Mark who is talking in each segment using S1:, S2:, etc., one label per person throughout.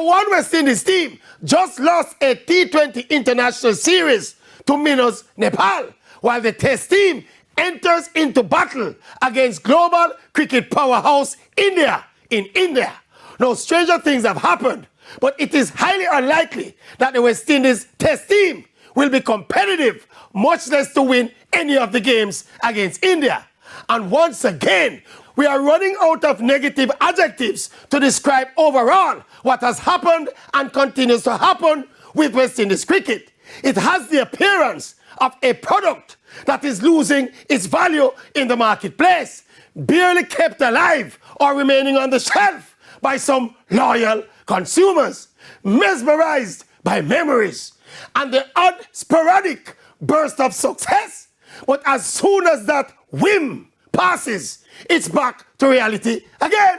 S1: #1 West Indies team just lost a T20 international series to Minos, Nepal, while the Test team enters into battle against global cricket powerhouse India in India. Now, stranger things have happened, but it is highly unlikely that the West Indies Test team will be competitive, much less to win any of the games against India. And once again, we are running out of negative adjectives to describe overall what has happened and continues to happen with West Indies cricket. It has the appearance of a product that is losing its value in the marketplace, barely kept alive or remaining on the shelf by some loyal consumers, mesmerized by memories and the odd sporadic burst of success. But as soon as that whim passes, it's back to reality again.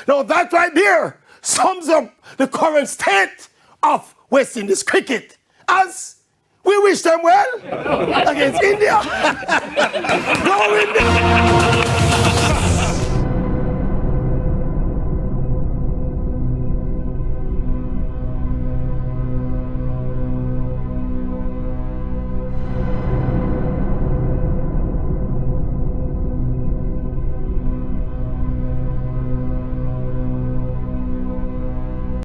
S1: Now that right there sums up the current state of West Indies cricket, as we wish them well against India. Go India!